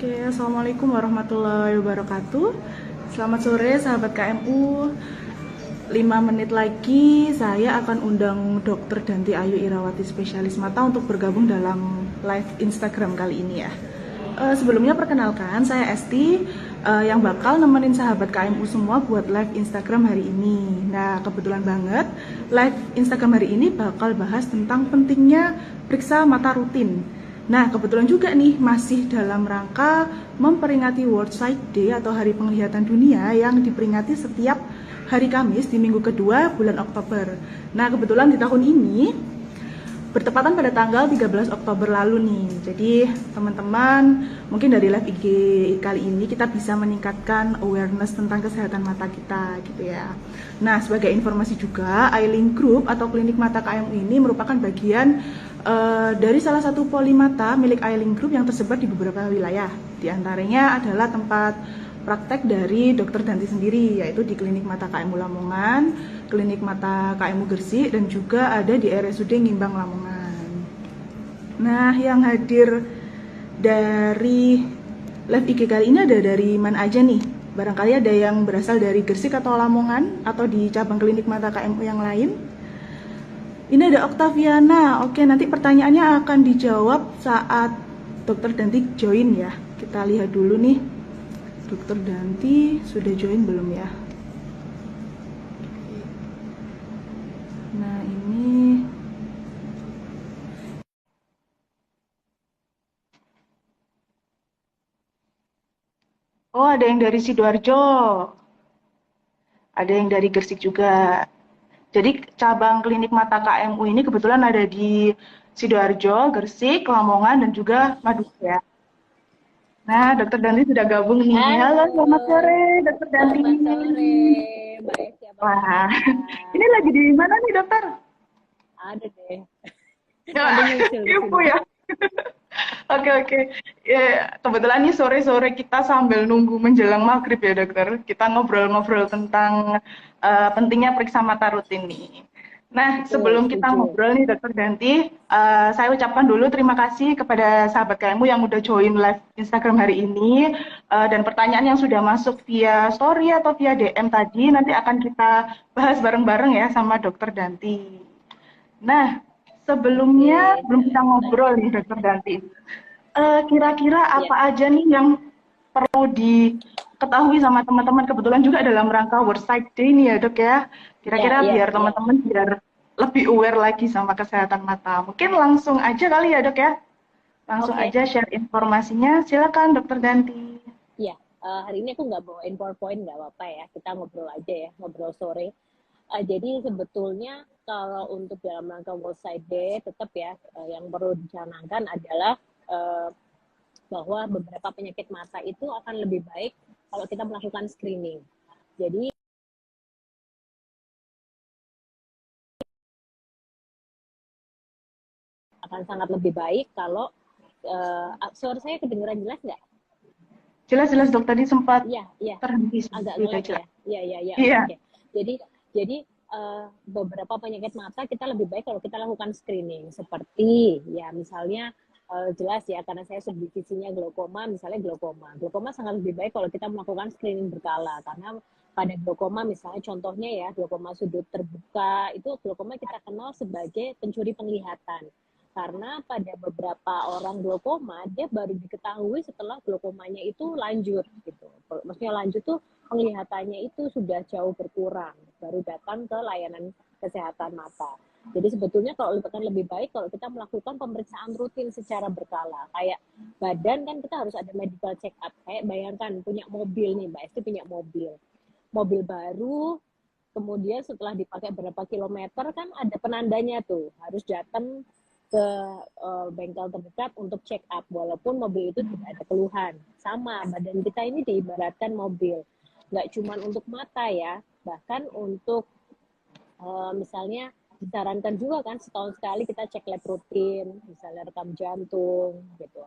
Oke, Assalamualaikum warahmatullahi wabarakatuh. Selamat sore sahabat KMU. 5 menit lagi saya akan undang Dr. Danti Ayu Irawati spesialis mata untuk bergabung dalam live Instagram kali ini ya. Sebelumnya perkenalkan, saya Esti yang bakal nemenin sahabat KMU semua buat live Instagram hari ini. Nah, kebetulan banget live Instagram hari ini bakal bahas tentang pentingnya periksa mata rutin. Nah, kebetulan juga nih masih dalam rangka memperingati World Sight Day atau Hari Penglihatan Dunia yang diperingati setiap hari Kamis di minggu kedua bulan Oktober. Nah, kebetulan di tahun ini bertepatan pada tanggal 13 Oktober lalu nih. Jadi teman-teman mungkin dari live IG kali ini kita bisa meningkatkan awareness tentang kesehatan mata kita gitu ya. Nah, sebagai informasi juga, Eyelink Group atau klinik mata KMU ini merupakan bagian dari salah satu poli mata milik Eyelink Group yang tersebar di beberapa wilayah. Di antaranya adalah tempat praktek dari Dr. Danti sendiri, yaitu di Klinik Mata KMU Lamongan, Klinik Mata KMU Gresik, dan juga ada di RSUD Ngimbang Lamongan. Nah, yang hadir dari live IG kali ini ada dari mana aja nih? Barangkali ada yang berasal dari Gresik atau Lamongan, atau di cabang Klinik Mata KMU yang lain. Ini ada Oktaviana. Oke, nanti pertanyaannya akan dijawab saat Dr. Danti join ya. Kita lihat dulu nih. Dr. Danti sudah join belum ya? Nah, ini. Oh, ada yang dari Sidoarjo. Ada yang dari Gresik juga. Jadi cabang klinik mata KMU ini kebetulan ada di Sidoarjo, Gresik, Lamongan, dan juga Madura ya. Nah, Dokter Danti sudah gabung nih. Halo, Halo, selamat sore, Dokter Danti. selamat sore. Mbak Esti, apa Wah, ini kabar? lagi di mana nih, Dokter? Ada deh, Ya, ada nyusul ke info sini. ya. Oke, oke. Ya, kebetulan nih sore-sore kita sambil nunggu menjelang maghrib ya, Dokter. Kita ngobrol-ngobrol tentang pentingnya periksa mata rutin nih. Nah, Betul, sebelum kita setuju. ngobrol nih, Dokter Danti, saya ucapkan dulu terima kasih kepada sahabat KMU yang udah join live Instagram hari ini. Dan pertanyaan yang sudah masuk via story atau via DM tadi, nanti akan kita bahas bareng-bareng ya sama Dokter Danti. Nah, Oke, sebelum kita silakan. ngobrol nih, Dokter Danti, kira-kira Ya, apa aja nih yang perlu diketahui sama teman-teman kebetulan juga dalam rangka World Sight Day nih ya dok ya. ya, Kira-kira ya, biar ya, teman-teman biar lebih aware lagi sama kesehatan mata. Mungkin langsung aja kali ya dok ya. Langsung oke. aja share informasinya. Silakan Dokter Danti. Ya, hari ini aku nggak bawain PowerPoint, nggak apa-apa ya. Kita ngobrol aja ya, ngobrol sore. Jadi sebetulnya kalau untuk dalam rangka World Sight Day, tetap ya, yang perlu dicanangkan adalah uh, bahwa beberapa penyakit mata itu akan lebih baik kalau kita melakukan screening. Jadi akan sangat lebih baik kalau suara saya kedengeran jelas nggak? Jelas-jelas dok tadi sempat Iya, iya, terhenti agak sedikit ngelek aja. ya. Iya, iya, iya. Iya. Oke. Jadi beberapa penyakit mata kita lebih baik kalau kita lakukan screening seperti ya misalnya jelas ya karena saya subdivisinya glaukoma, misalnya glaukoma. Glaukoma sangat lebih baik kalau kita melakukan screening berkala karena pada glaukoma misalnya contohnya ya glaukoma sudut terbuka itu glaukoma kita kenal sebagai pencuri penglihatan karena pada beberapa orang glaukoma dia baru diketahui setelah glaukomanya itu lanjut gitu. Maksudnya lanjut tuh penglihatannya itu sudah jauh berkurang, baru datang ke layanan kesehatan mata. Jadi sebetulnya kalau akan lebih baik kalau kita melakukan pemeriksaan rutin secara berkala. Kayak badan kan kita harus ada medical check up. Kayak bayangkan punya mobil nih, Mbak Esti punya mobil. Mobil baru, kemudian setelah dipakai berapa kilometer kan ada penandanya tuh. Harus datang ke bengkel terdekat untuk check up walaupun mobil itu tidak ada keluhan. Sama badan kita ini diibaratkan mobil, nggak cuma untuk mata ya, bahkan untuk misalnya disarankan juga kan setahun sekali kita cek lab rutin, misalnya rekam jantung gitu,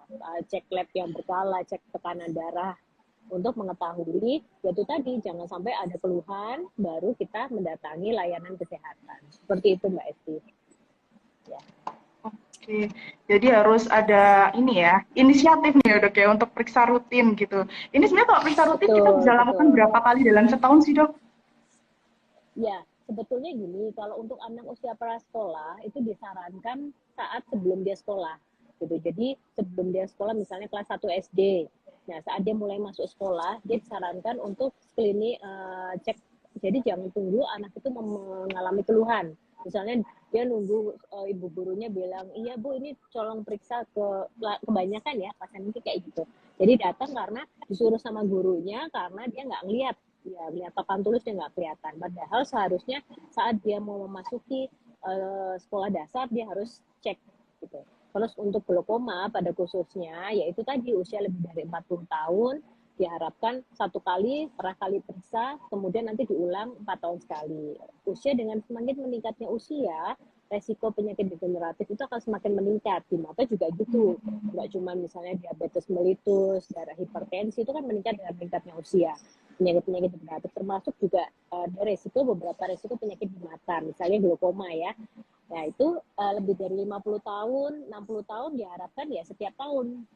cek lab yang berkala, cek tekanan darah untuk mengetahui yaitu tadi jangan sampai ada keluhan baru kita mendatangi layanan kesehatan seperti itu Mbak Esti ya. Oke, jadi harus ada ini ya, inisiatif nih ya dok ya untuk periksa rutin gitu. Ini sebenarnya kalau periksa rutin kita bisa Betul, lakukan betul. berapa kali dalam setahun sih dok? Ya, sebetulnya gini, kalau untuk anak usia prasekolah itu disarankan saat sebelum dia sekolah. Gitu. Jadi sebelum dia sekolah misalnya kelas 1 SD. Nah, saat dia mulai masuk sekolah, dia disarankan untuk screening cek. Jadi jangan tunggu anak itu mengalami keluhan. Misalnya dia nunggu ibu gurunya bilang, "Iya, Bu, ini tolong periksa kebanyakan ya pasien itu kayak gitu." Jadi datang karena disuruh sama gurunya karena dia nggak ngeliat ya lihat papan tulis dia nggak kelihatan. Padahal seharusnya saat dia mau memasuki sekolah dasar dia harus cek gitu. Terus untuk glaukoma pada khususnya yaitu tadi usia lebih dari 40 tahun diharapkan satu kali per kali periksa kemudian nanti diulang 4 tahun sekali. Usia dengan semakin meningkatnya usia resiko penyakit degeneratif itu akan semakin meningkat. Di mata juga gitu. Nggak cuma misalnya diabetes mellitus, darah hipertensi itu kan meningkat dengan meningkatnya usia. Penyakit-penyakit degeneratif termasuk juga ada resiko beberapa resiko penyakit di mata, misalnya glaukoma ya. Nah, itu lebih dari 50 tahun, 60 tahun diharapkan ya setiap tahun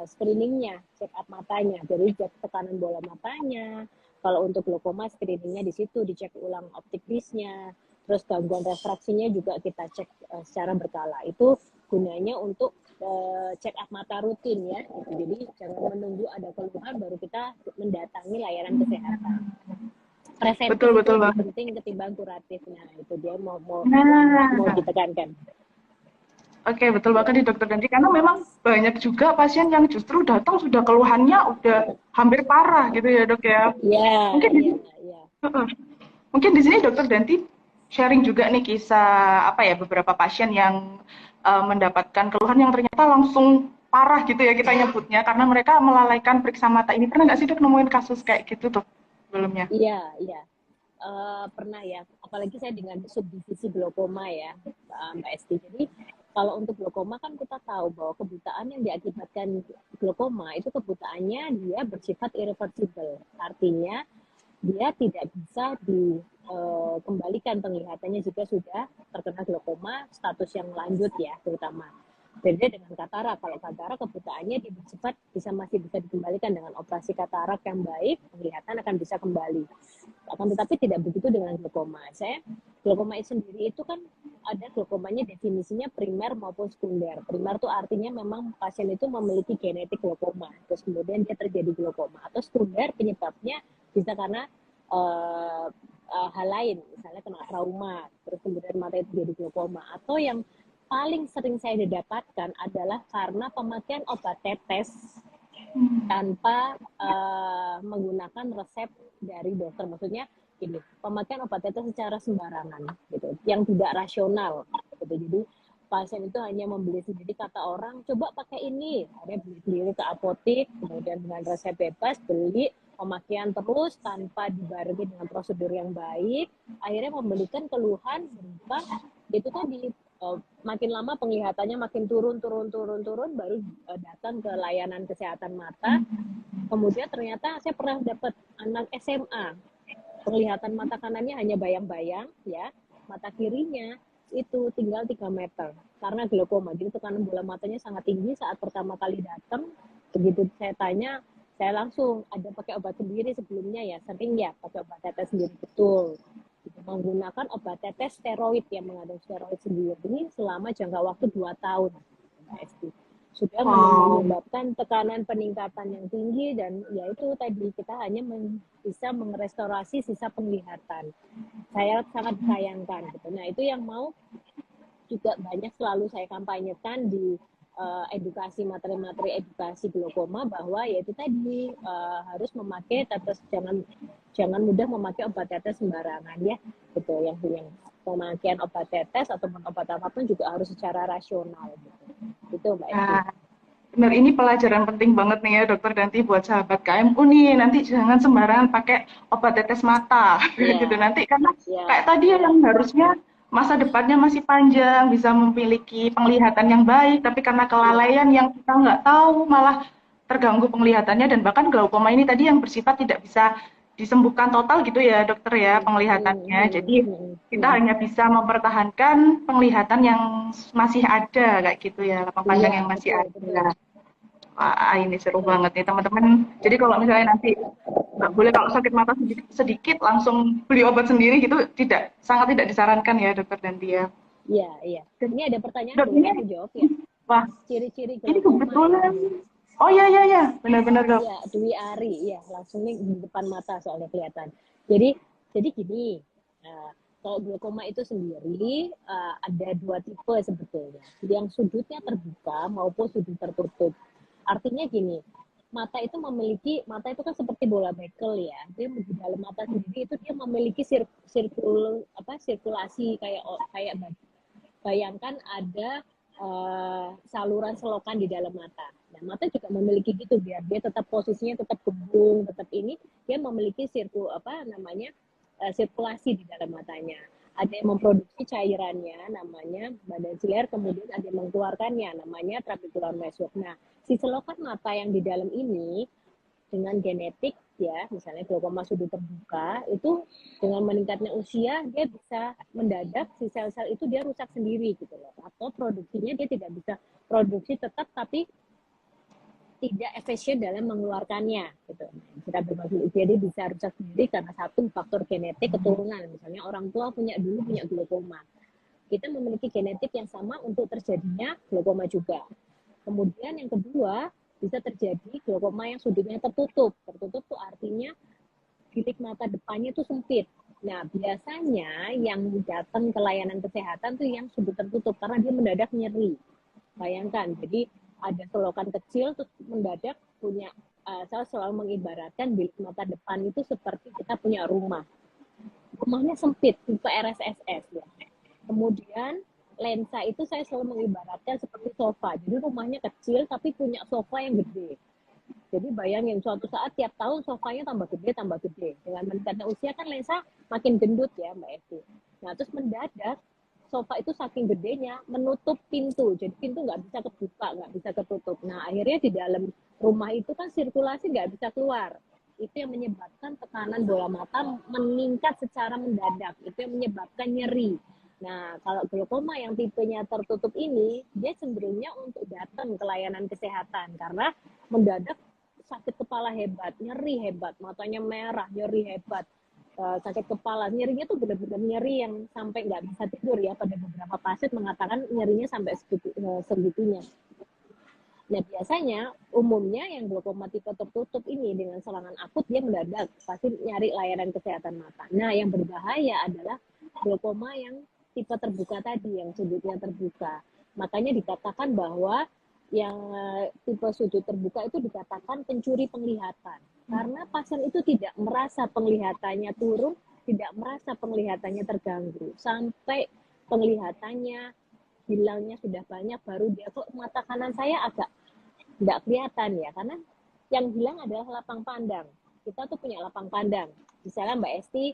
screeningnya, check up matanya. Jadi cek tekanan bola matanya. Kalau untuk glaukoma screeningnya di situ dicek ulang optik disnya. Terus gangguan refraksinya juga kita cek secara berkala. Itu gunanya untuk check up mata rutin ya. Jadi jangan menunggu ada keluhan baru kita mendatangi layanan kesehatan. Preventif Betul itu betul lebih banget. penting ketimbang kuratif. Nah, itu dia mau Nah, ditekankan. oke betul banget Ya, nih dokter Ganti karena memang banyak juga pasien yang justru datang sudah keluhannya udah hampir parah gitu ya dok ya. ya, Mungkin di ya, sini, ya. heeh. Mungkin di sini dokter Ganti sharing juga nih kisah apa ya beberapa pasien yang mendapatkan keluhan yang ternyata langsung parah gitu ya kita nyebutnya karena mereka melalaikan periksa mata ini. Pernah nggak sih dok nemuin kasus kayak gitu tuh sebelumnya? Iya, iya. Pernah ya, apalagi saya dengan subdivisi glaukoma ya, Mbak Esti. Jadi kalau untuk glaukoma kan kita tahu bahwa kebutaan yang diakibatkan glaukoma itu kebutaannya dia bersifat irreversible. Artinya dia tidak bisa dikembalikan penglihatannya jika sudah terkena glaukoma status yang lanjut ya terutama. Beda dengan katarak. Kalau katarak kebutaannya dia bersifat masih bisa dikembalikan dengan operasi katarak yang baik, penglihatan akan bisa kembali. Akan tetapi tidak begitu dengan glaukoma. Glaukoma sendiri itu kan ada glaukomanya definisinya primer maupun sekunder. Primer itu artinya memang pasien itu memiliki genetik glaukoma, terus kemudian dia terjadi glaukoma. Atau sekunder penyebabnya bisa karena hal lain, misalnya kena trauma, terus kemudian mata itu jadi glaukoma. Atau yang paling sering saya dapatkan adalah karena pemakaian obat tetes tanpa menggunakan resep dari dokter. Maksudnya ini pemakaian obat tetes secara sembarangan gitu, yang tidak rasional gitu. Jadi pasien itu hanya membeli sendiri, kata orang coba pakai ini, ada beli ke apotek, kemudian dengan resep bebas beli, pemakaian terus tanpa dibarengi dengan prosedur yang baik, akhirnya memberikan keluhan berupa itu tadi makin lama penglihatannya makin turun baru datang ke layanan kesehatan mata. Kemudian ternyata saya pernah dapat anak SMA penglihatan mata kanannya hanya bayang-bayang ya, mata kirinya itu tinggal 3 meter karena glaukoma. Jadi tekanan bola matanya sangat tinggi saat pertama kali datang. Begitu saya tanya, saya langsung ada pakai obat sendiri sebelumnya ya, sering ya pakai obat tetes sendiri, betul. Menggunakan obat tetes steroid yang mengandung steroid sendiri selama jangka waktu 2 tahun. Sudah Wow. menyebabkan tekanan peningkatan yang tinggi dan yaitu tadi kita hanya bisa merestorasi sisa penglihatan. Saya sangat sayangkan gitu. Nah, itu yang mau juga banyak selalu saya kampanyekan di edukasi materi-materi edukasi glaukoma bahwa yaitu tadi harus memakai tetes, jangan mudah memakai obat tetes sembarangan ya gitu, yang pemakaian obat tetes ataupun obat apapun juga harus secara rasional gitu. Itu Mbak Esti. Nah, benar ini pelajaran penting banget nih ya dokter Ganti buat sahabat KMU nih. Nanti jangan sembarangan pakai obat tetes mata gitu Ya, nanti karena kayak ya, tadi yang harusnya masa depannya masih panjang, bisa memiliki penglihatan yang baik, tapi karena ya, kelalaian yang kita nggak tahu malah terganggu penglihatannya dan bahkan glaukoma ini tadi yang bersifat tidak bisa disembuhkan total gitu ya dokter ya penglihatannya. Jadi kita hanya bisa mempertahankan penglihatan yang masih ada kayak gitu ya, lapang pandang Iya, yang masih betul, betul. ada. Wah, ini seru Betul. banget nih teman-teman. Jadi kalau misalnya nanti nggak boleh kalau sakit mata sedikit, sedikit langsung beli obat sendiri gitu, tidak, sangat tidak disarankan ya dokter Dantia. Iya, iya. Dan Ini ada pertanyaan, dok boleh ini, aku jawab ya? wah Ciri-ciri ini glaukoma ya. kebetulan. Oh iya iya iya, benar-benar dok. Ya, Dwi Ari, ya langsung nih di depan mata soalnya kelihatan. Jadi gini, kalau glaukoma itu sendiri ada dua tipe sebetulnya. Yang sudutnya terbuka maupun sudut tertutup. Artinya gini, mata itu kan seperti bola bekel ya. Dia di dalam mata sendiri itu dia memiliki sirkulasi kayak bayangkan ada saluran selokan di dalam mata. Nah, mata juga memiliki gitu biar dia tetap posisinya tetap kembung, tetap ini dia memiliki sirkulasi di dalam matanya. Ada yang memproduksi cairannya namanya badan siler, kemudian ada yang mengeluarkannya namanya trabecular meshwork. Nah, si selokan mata yang di dalam ini dengan genetik ya, misalnya glaukoma sudut terbuka itu dengan meningkatnya usia dia bisa mendadak si sel-sel itu dia rusak sendiri gitu loh, atau produksinya dia tidak bisa produksi tetap tapi tidak efisien dalam mengeluarkannya gitu. Kita bermaksud jadi bisa rusak sendiri karena satu faktor genetik keturunan, misalnya orang tua punya glaukoma, kita memiliki genetik yang sama untuk terjadinya glaukoma juga. Kemudian yang kedua, bisa terjadi glaukoma yang sudutnya tertutup. Tertutup tuh artinya titik mata depannya tuh sempit. Nah, biasanya yang datang ke layanan kesehatan tuh yang sudut tertutup karena dia mendadak nyeri. Bayangkan, jadi ada selokan kecil terus mendadak punya saya selalu mengibaratkan bilik mata depan itu seperti kita punya rumah. Rumahnya sempit, tipe RSSS ya. Kemudian lensa itu saya selalu mengibaratkan seperti sofa. Jadi rumahnya kecil tapi punya sofa yang gede. Jadi bayangin suatu saat tiap tahun sofanya tambah gede, tambah gede. Dengan meningkatnya usia kan lensa makin gendut ya Mbak Esti. Nah terus mendadak sofa itu saking gedenya menutup pintu. Jadi pintu nggak bisa kebuka, nggak bisa ketutup. Nah akhirnya di dalam rumah itu kan sirkulasi nggak bisa keluar. Itu yang menyebabkan tekanan bola mata meningkat secara mendadak. Itu yang menyebabkan nyeri. Nah, kalau glaukoma yang tipenya tertutup ini, dia cenderungnya untuk datang ke layanan kesehatan karena mendadak sakit kepala hebat, nyeri hebat, matanya merah, nyeri hebat, sakit kepala, nyerinya tuh benar-benar nyeri yang sampai nggak bisa tidur ya. Pada beberapa pasien mengatakan nyerinya sampai segitunya. Nah, biasanya umumnya yang glaukoma tipe tertutup ini dengan serangan akut dia mendadak pasti nyari layanan kesehatan mata. Nah, yang berbahaya adalah glaukoma yang tipe terbuka tadi, yang sudutnya terbuka. Makanya dikatakan bahwa yang tipe sudut terbuka itu dikatakan pencuri penglihatan. Karena pasien itu tidak merasa penglihatannya turun, tidak merasa penglihatannya terganggu. Sampai penglihatannya hilangnya sudah banyak, baru dia kok mata kanan saya agak nggak kelihatan ya, karena yang hilang adalah lapang pandang. Kita tuh punya lapang pandang. Misalnya Mbak Esti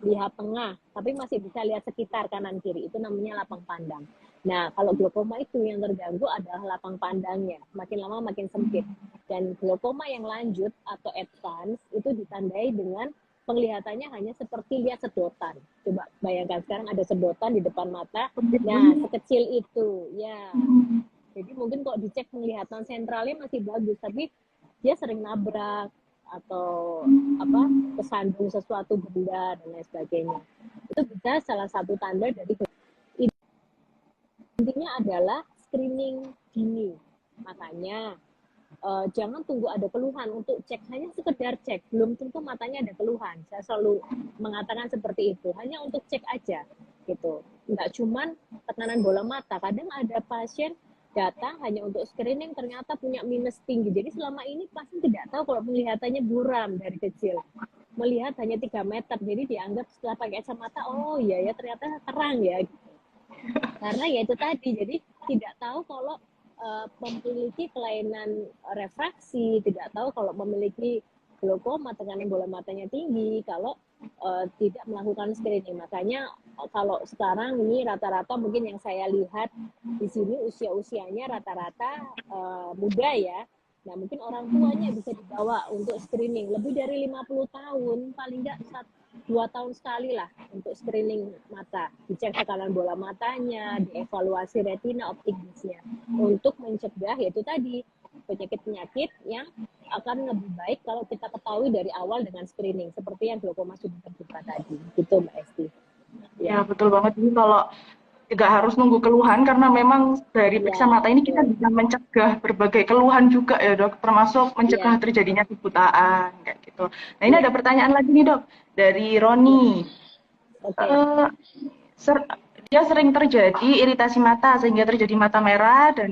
lihat tengah, tapi masih bisa lihat sekitar kanan kiri, itu namanya lapang pandang. Nah, kalau glaukoma itu yang terganggu adalah lapang pandangnya, makin lama makin sempit. Dan glaukoma yang lanjut atau advance itu ditandai dengan penglihatannya hanya seperti lihat sedotan. Coba bayangkan sekarang ada sedotan di depan mata, nah sekecil itu, ya. Jadi mungkin kalau dicek penglihatan sentralnya masih bagus, tapi dia sering nabrak atau kesandung sesuatu benda dan lain sebagainya. Itu bisa salah satu tanda dari intinya adalah screening dini. Makanya jangan tunggu ada keluhan untuk cek, hanya sekedar cek, belum tentu matanya ada keluhan. Saya selalu mengatakan seperti itu, hanya untuk cek aja gitu. Nggak cuman tekanan bola mata, kadang ada pasien datang hanya untuk screening ternyata punya minus tinggi. Jadi selama ini pasien tidak tahu kalau penglihatannya buram dari kecil. Melihat hanya 3 meter, jadi dianggap setelah pakai kacamata, oh iya ya ternyata terang ya. Karena ya itu tadi, jadi tidak tahu kalau memiliki kelainan refraksi, tidak tahu kalau memiliki glaukoma, tekanan bola matanya tinggi, kalau tidak melakukan screening. Makanya kalau sekarang ini rata-rata mungkin yang saya lihat di sini usia-usianya rata-rata muda ya, Nah, mungkin orang tuanya bisa dibawa untuk screening lebih dari 50 tahun, paling enggak 2 tahun sekali lah untuk screening mata, dicek tekanan bola matanya, dievaluasi retina optikisnya untuk mencegah yaitu tadi penyakit-penyakit yang akan lebih baik kalau kita ketahui dari awal dengan screening seperti yang glaukoma sudah terbuka tadi gitu Mbak Esti Ya, ya. betul banget. Jadi kalau tidak harus nunggu keluhan karena memang dari periksa Ya mata ini kita betul. bisa mencegah berbagai keluhan juga ya dok, termasuk mencegah Iya, terjadinya kebutaan kayak gitu. Nah ini ada iya. pertanyaan lagi nih dok dari Iya. Roni. Oke. Eh, ser- Dia sering terjadi iritasi mata sehingga terjadi mata merah dan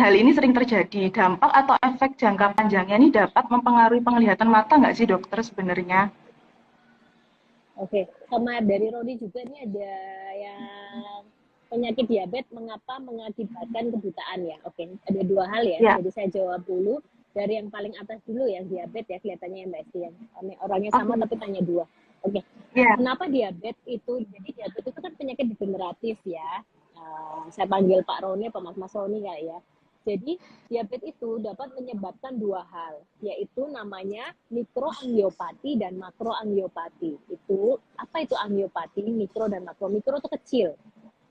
hal ini sering terjadi. Dampak atau efek jangka panjangnya ini dapat mempengaruhi penglihatan mata nggak sih dokter sebenarnya? Oke, sama dari Rodi juga nih ada yang penyakit diabetes mengapa mengakibatkan kebutaan ya. Oke, ada dua hal ya. Ya, Jadi saya jawab dulu dari yang paling atas dulu yang diabetes ya kelihatannya ya Mbak Esti yang orangnya sama oke. tapi tanya dua. Oke, Ya, kenapa diabetes itu? Jadi diabetes itu kan penyakit degeneratif ya. Saya panggil Pak Roni, Pak Mas Roni kayak ya. Jadi diabetes itu dapat menyebabkan dua hal, yaitu namanya mikroangiopati dan makroangiopati. Itu apa itu angiopati, mikro dan makro? Mikro itu kecil.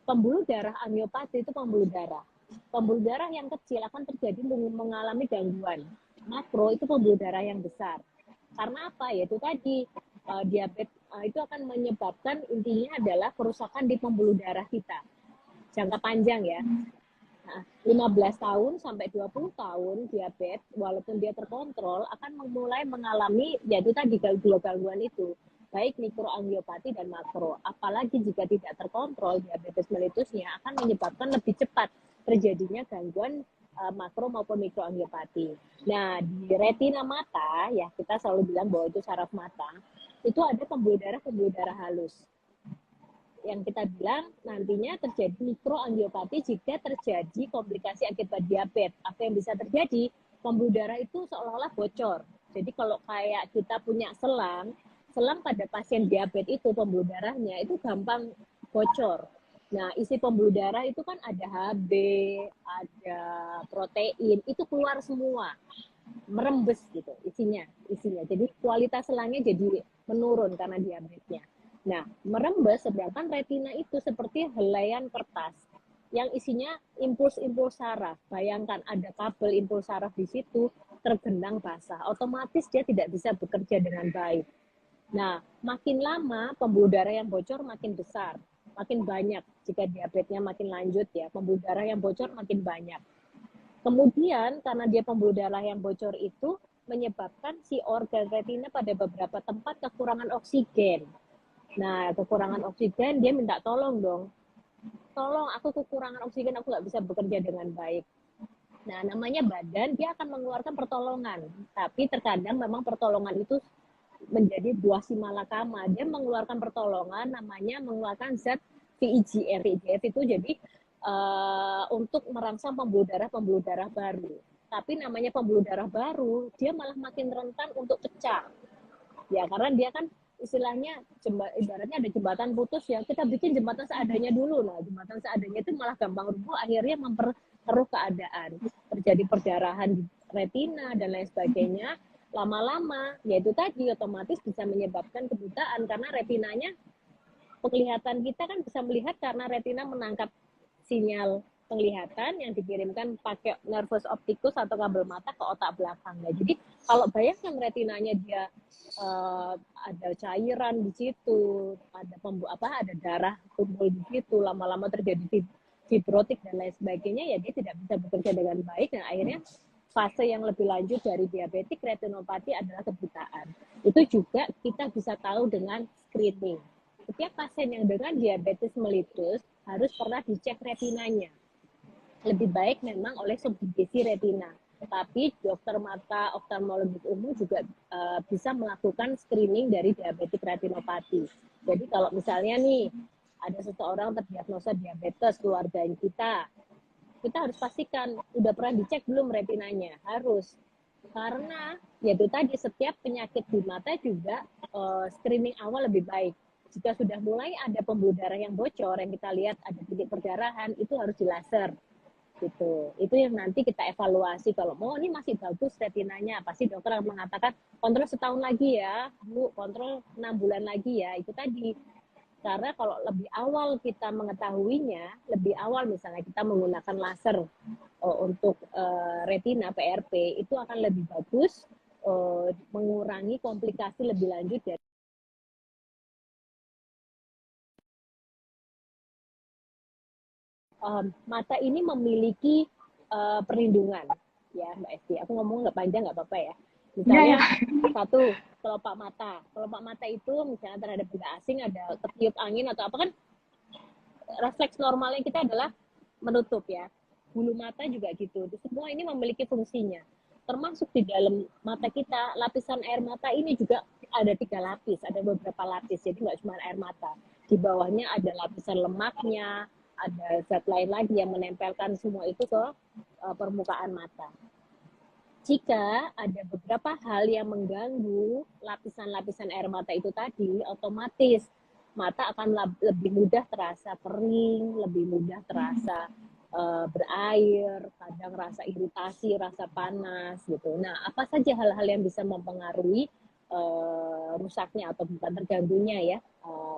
Pembuluh darah angiopati itu pembuluh darah. Pembuluh darah yang kecil akan terjadi mengalami gangguan. Makro itu pembuluh darah yang besar. Karena apa? Yaitu tadi diabetes itu akan menyebabkan intinya adalah kerusakan di pembuluh darah kita jangka panjang ya. Nah, 15 tahun sampai 20 tahun diabetes, walaupun dia terkontrol, akan mulai mengalami, yaitu tadi gangguan itu, baik mikroangiopati dan makro. Apalagi jika tidak terkontrol, diabetes mellitusnya akan menyebabkan lebih cepat terjadinya gangguan makro maupun mikroangiopati. Nah, di retina mata, ya kita selalu bilang bahwa itu saraf mata, itu ada pembuluh darah halus yang kita bilang nantinya terjadi mikroangiopati jika terjadi komplikasi akibat diabetes. Apa yang bisa terjadi? Pembuluh darah itu seolah-olah bocor. Jadi kalau kayak kita punya selang, selang pada pasien diabetes itu pembuluh darahnya itu gampang bocor. Nah, isi pembuluh darah itu kan ada HB, ada protein, itu keluar semua, merembes gitu isinya. Jadi kualitas selangnya jadi menurun karena diabetesnya. Nah, merembes sedangkan retina itu seperti helaian kertas yang isinya impuls-impuls saraf. Bayangkan ada kabel impuls saraf di situ tergenang basah, otomatis dia tidak bisa bekerja dengan baik. Nah, makin lama pembuluh darah yang bocor makin besar, makin banyak. Jika diabetesnya makin lanjut ya, pembuluh darah yang bocor makin banyak. Kemudian karena dia pembuluh darah yang bocor itu menyebabkan si organ retina pada beberapa tempat kekurangan oksigen. Nah, kekurangan oksigen dia minta tolong dong. Tolong aku kekurangan oksigen, aku nggak bisa bekerja dengan baik. Nah, namanya badan dia akan mengeluarkan pertolongan. Tapi terkadang memang pertolongan itu menjadi buah si malakama. Dia mengeluarkan pertolongan namanya mengeluarkan zat VEGF. VEGF itu jadi untuk merangsang pembuluh darah baru. Tapi namanya pembuluh darah baru, dia malah makin rentan untuk pecah. Ya, karena dia kan istilahnya ibaratnya ada jembatan putus ya, kita bikin jembatan seadanya dulu. Nah, jembatan seadanya itu malah gampang rubuh, akhirnya memperkeruh keadaan. Terjadi perdarahan di retina dan lain sebagainya. Lama-lama, yaitu tadi otomatis bisa menyebabkan kebutaan karena retinanya, penglihatan kita kan bisa melihat karena retina menangkap sinyal penglihatan yang dikirimkan pakai nervus opticus atau kabel mata ke otak belakangnya. Jadi kalau bayangkan retinanya dia ada cairan di situ, ada darah kumpul di situ, lama-lama terjadi fibrotik dan lain sebagainya, ya dia tidak bisa bekerja dengan baik dan akhirnya fase yang lebih lanjut dari diabetik retinopati adalah kebutaan. Itu juga kita bisa tahu dengan screening. Setiap pasien yang dengan diabetes mellitus harus pernah dicek retinanya. Lebih baik memang oleh subdivisi retina. Tapi dokter mata oftalmologis umum juga bisa melakukan screening dari diabetik retinopati. Jadi kalau misalnya nih ada seseorang terdiagnosa diabetes keluarga kita harus pastikan udah pernah dicek belum retinanya, harus. Karena yaitu tadi setiap penyakit di mata juga screening awal lebih baik. Jika sudah mulai ada pembuluh darah yang bocor, yang kita lihat ada titik perdarahan, itu harus di laser. gitu. Itu yang nanti kita evaluasi. Kalau mau ini masih bagus retinanya, pasti dokter akan mengatakan kontrol setahun lagi ya, Bu, kontrol 6 bulan lagi ya. Itu tadi. Karena kalau lebih awal kita mengetahuinya, lebih awal misalnya kita menggunakan laser untuk retina PRP, itu akan lebih bagus, mengurangi komplikasi lebih lanjut dari mata ini memiliki perlindungan, ya Mbak Esti. Aku ngomong nggak panjang nggak apa-apa ya. Iya, Misalnya ya. satu, kelopak mata itu misalnya terhadap benda asing ada ketiup angin atau apa kan, refleks normalnya kita adalah menutup ya. Bulu mata juga gitu. Semua ini memiliki fungsinya. Termasuk di dalam mata kita, lapisan air mata ini juga ada 3 lapis, ada beberapa lapis. Jadi nggak cuma air mata. Di bawahnya ada lapisan lemaknya, ada zat lain lagi yang menempelkan semua itu ke permukaan mata. Jika ada beberapa hal yang mengganggu lapisan-lapisan air mata itu tadi, otomatis mata akan lebih mudah terasa kering, lebih mudah terasa berair, kadang rasa iritasi, rasa panas gitu. Nah, apa saja hal-hal yang bisa mempengaruhi rusaknya atau bukan terganggunya ya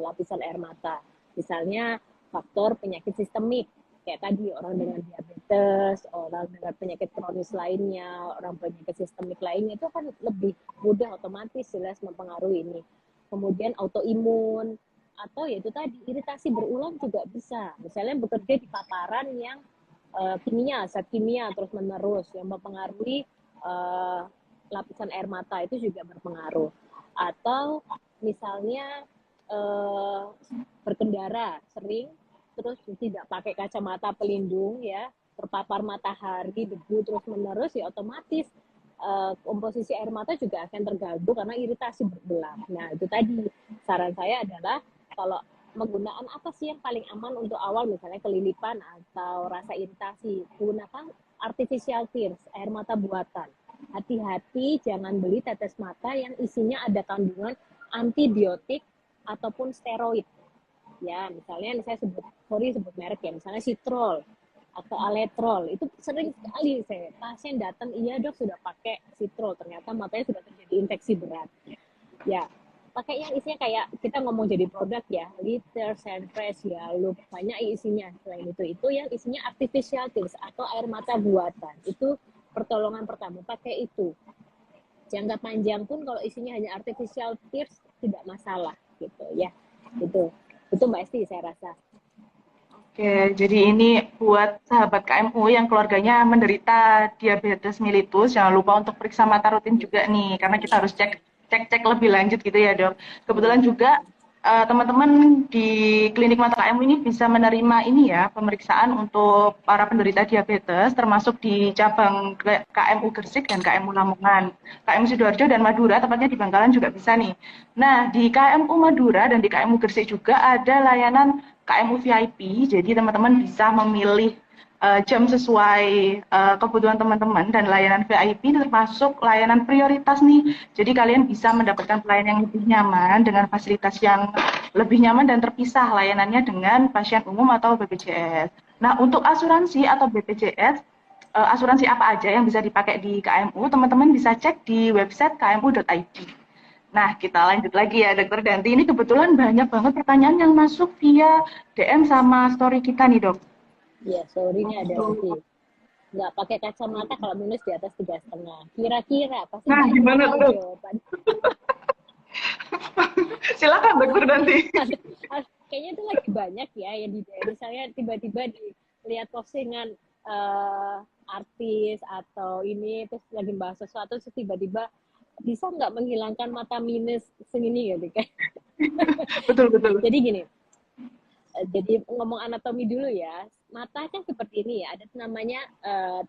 lapisan air mata. Misalnya faktor penyakit sistemik, kayak tadi orang dengan diabetes, orang dengan penyakit kronis lainnya, orang penyakit sistemik lainnya itu kan lebih mudah otomatis jelas mempengaruhi ini. Kemudian autoimun atau yaitu tadi iritasi berulang juga bisa. Misalnya bekerja di paparan yang kimia, zat kimia terus menerus yang mempengaruhi lapisan air mata itu juga berpengaruh. Atau misalnya berkendara sering terus tidak pakai kacamata pelindung ya, terpapar matahari, debu terus menerus ya otomatis komposisi air mata juga akan terganggu karena iritasi berulang. Nah itu tadi saran saya adalah kalau penggunaan apa sih yang paling aman untuk awal misalnya kelilipan atau rasa iritasi, gunakan artificial tears, air mata buatan. Hati-hati jangan beli tetes mata yang isinya ada kandungan antibiotik ataupun steroid. Ya, misalnya saya sebut merek ya, misalnya Citrol atau Aletrol. Itu sering sekali saya pasien datang, iya dok sudah pakai Citrol, ternyata matanya sudah terjadi infeksi berat. Ya, pakai yang isinya kayak kita ngomong jadi produk ya, liter, Senpress, ya, banyak isinya. Selain itu yang isinya artificial tears atau air mata buatan. Itu pertolongan pertama, pakai itu. Jangka panjang pun kalau isinya hanya artificial tears tidak masalah gitu ya. Itu Mbak Esti saya rasa. Oke, jadi ini buat sahabat KMU yang keluarganya menderita diabetes mellitus, jangan lupa untuk periksa mata rutin juga nih, karena kita harus cek lebih lanjut gitu ya dok. Kebetulan juga teman-teman di klinik mata KMU ini bisa menerima ini ya, pemeriksaan untuk para penderita diabetes, termasuk di cabang KMU Gresik dan KMU Lamongan. KMU Sidoarjo dan Madura, tepatnya di Bangkalan juga bisa nih. Nah, di KMU Madura dan di KMU Gresik juga ada layanan KMU VIP, jadi teman-teman bisa memilih jam sesuai kebutuhan teman-teman dan layanan VIP termasuk layanan prioritas nih. Jadi kalian bisa mendapatkan pelayanan yang lebih nyaman dengan fasilitas yang lebih nyaman dan terpisah layanannya dengan pasien umum atau BPJS. Nah, untuk asuransi atau BPJS, asuransi apa aja yang bisa dipakai di KMU, teman-teman bisa cek di website kmu.id. Nah, kita lanjut lagi ya, Dokter Danti. Ini kebetulan banyak banget pertanyaan yang masuk via DM sama story kita nih, Dok. Ya, sorry ini ada lagi. Nggak pakai kacamata kalau minus di atas 3,5. Kira-kira pasti Nah, Mbak Esti gimana tahu tuh, Dok? jawaban. Silakan, Dokter Danti. Kayaknya itu lagi banyak ya yang di misalnya tiba-tiba dilihat postingan artis atau ini terus lagi bahas sesuatu terus tiba-tiba bisa nggak menghilangkan mata minus segini gitu kan. Betul, betul. Jadi gini, jadi ngomong anatomi dulu ya. Mata kan seperti ini ya, ada namanya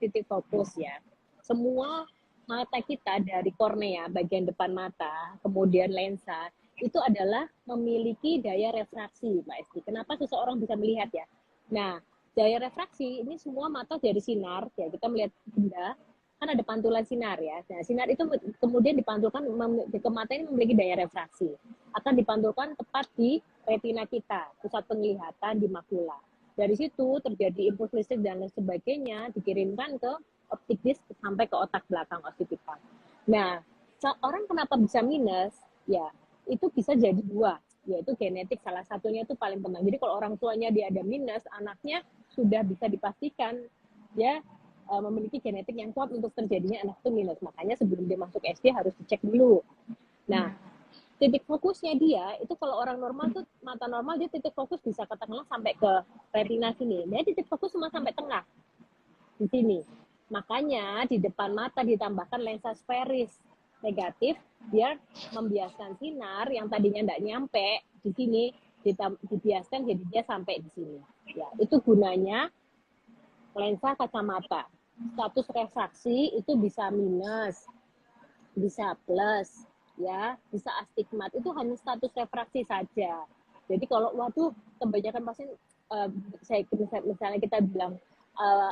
titik fokus ya. Semua mata kita dari kornea, bagian depan mata, kemudian lensa, itu adalah memiliki daya refraksi, Mbak Esti. Kenapa seseorang bisa melihat ya? Nah, daya refraksi ini semua mata dari sinar, ya kita melihat benda, kan ada pantulan sinar ya. Nah, sinar itu kemudian dipantulkan ke mata ini memiliki daya refraksi. Akan dipantulkan tepat di retina kita, pusat penglihatan di makula. Dari situ terjadi impuls listrik dan lain sebagainya, dikirimkan ke optik disk sampai ke otak belakang occipital. Nah, orang kenapa bisa minus? Ya, itu bisa jadi dua, yaitu genetik. Salah satunya itu paling penting. Jadi kalau orang tuanya dia ada minus, anaknya sudah bisa dipastikan ya memiliki genetik yang kuat untuk terjadinya anak itu minus. Makanya sebelum dia masuk SD harus dicek dulu. Nah, titik fokusnya dia itu kalau orang normal tuh mata normal dia titik fokus bisa katakanlah sampai ke retina sini. Dia titik fokus cuma sampai tengah di sini. Makanya di depan mata ditambahkan lensa sferis negatif biar membiaskan sinar yang tadinya tidak nyampe di sini dibiaskan jadi dia sampai di sini. Ya, itu gunanya lensa kacamata. Status refraksi itu bisa minus, bisa plus, ya bisa astigmat, itu hanya status refraksi saja. Jadi kalau waduh kebanyakan pasien misalnya kita bilang